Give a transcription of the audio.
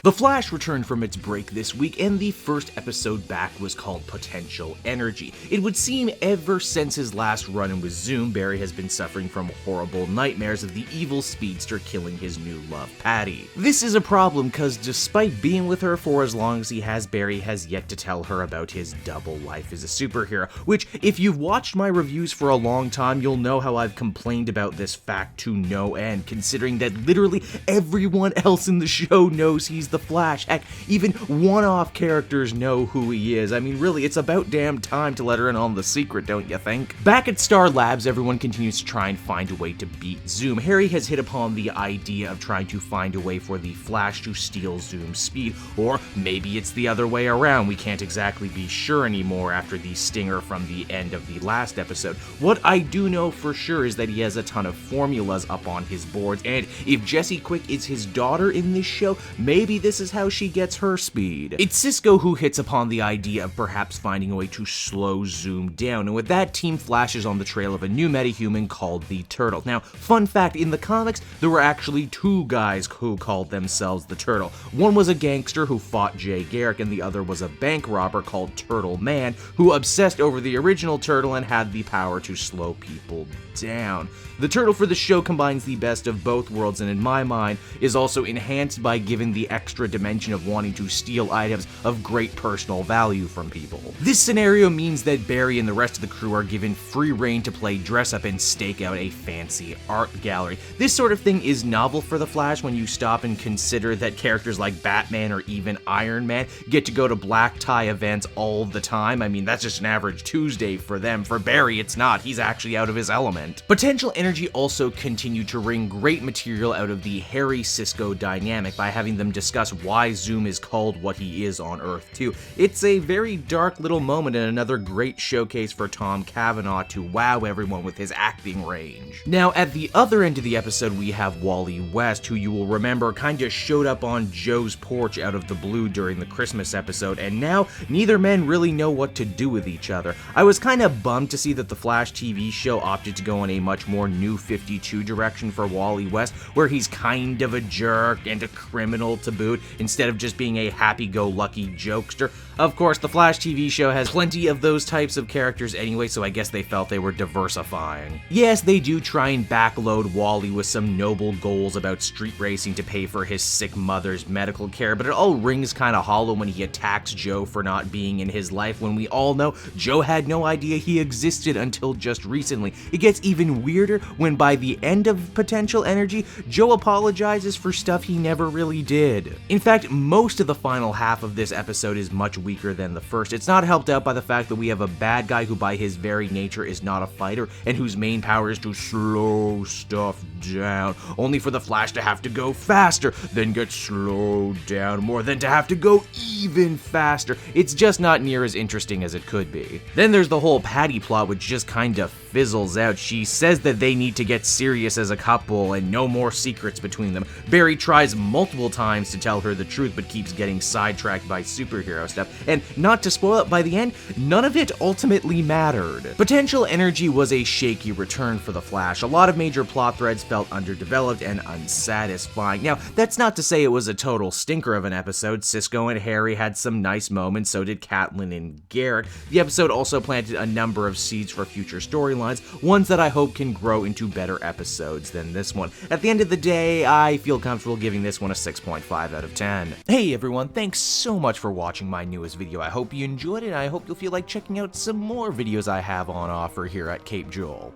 The Flash returned from its break this week, and the first episode back was called Potential Energy. It would seem ever since his last run-in with Zoom, Barry has been suffering from horrible nightmares of the evil speedster killing his new love, Patty. This is a problem because despite being with her for as long as he has, Barry has yet to tell her about his double life as a superhero, which, if you've watched my reviews for a long time, you'll know how I've complained about this fact to no end, considering that literally everyone else in the show knows he's the Flash. Heck, even one-off characters know who he is. I mean, really, it's about damn time to let her in on the secret, don't you think? Back at Star Labs, everyone continues to try and find a way to beat Zoom. Harry has hit upon the idea of trying to find a way for the Flash to steal Zoom's speed, or maybe it's the other way around. We can't exactly be sure anymore after the stinger from the end of the last episode. What I do know for sure is that he has a ton of formulas up on his boards, and if Jessie Quick is his daughter in this show, maybe this is how she gets her speed. It's Cisco who hits upon the idea of perhaps finding a way to slow Zoom down, and with that, Team Flash is on the trail of a new metahuman called the Turtle. Now, fun fact, in the comics, there were actually two guys who called themselves the Turtle. One was a gangster who fought Jay Garrick, and the other was a bank robber called Turtle Man, who obsessed over the original Turtle and had the power to slow people down. The Turtle for the show combines the best of both worlds, and in my mind, is also enhanced by giving the extra dimension of wanting to steal items of great personal value from people. This scenario means that Barry and the rest of the crew are given free reign to play dress-up and stake out a fancy art gallery. This sort of thing is novel for the Flash when you stop and consider that characters like Batman or even Iron Man get to go to black tie events all the time. I mean, that's just an average Tuesday for them. For Barry, it's not. He's actually out of his element. Potential Energy also continued to wring great material out of the Harry-Cisco dynamic by having them discuss why Zoom is called what he is on Earth 2. It's a very dark little moment and another great showcase for Tom Cavanaugh to wow everyone with his acting range. Now, at the other end of the episode, we have Wally West, who you will remember kinda showed up on Joe's porch out of the blue during the Christmas episode, and now neither men really know what to do with each other. I was kinda bummed to see that the Flash TV show opted to go in a much more New 52 direction for Wally West, where he's kind of a jerk and a criminal to boot, instead of just being a happy-go-lucky jokester. Of course, the Flash TV show has plenty of those types of characters anyway, so I guess they felt they were diversifying. Yes, they do try and backload Wally with some noble goals about street racing to pay for his sick mother's medical care, but it all rings kinda hollow when he attacks Joe for not being in his life, when we all know Joe had no idea he existed until just recently. It gets even weirder when by the end of Potential Energy, Joe apologizes for stuff he never really did. In fact, most of the final half of this episode is much weaker than the first. It's not helped out by the fact that we have a bad guy who by his very nature is not a fighter and whose main power is to slow stuff down, only for the Flash to have to go faster, then get slowed down more, then to have to go even faster. It's just not near as interesting as it could be. Then there's the whole Patty plot, which just kinda fizzles out. She says that they need to get serious as a couple and no more secrets between them. Barry tries multiple times to tell her the truth, but keeps getting sidetracked by superhero stuff. And not to spoil it, by the end, none of it ultimately mattered. Potential Energy was a shaky return for the Flash. A lot of major plot threads felt underdeveloped and unsatisfying. Now, that's not to say it was a total stinker of an episode. Cisco and Harry had some nice moments, so did Catelyn and Garrick. The episode also planted a number of seeds for future storylines, ones that I hope can grow into better episodes than this one. At the end of the day, I feel comfortable giving this one a 6.5 out of 10. Hey everyone, thanks so much for watching my newest video. I hope you enjoyed it, and I hope you'll feel like checking out some more videos I have on offer here at Cape Joel.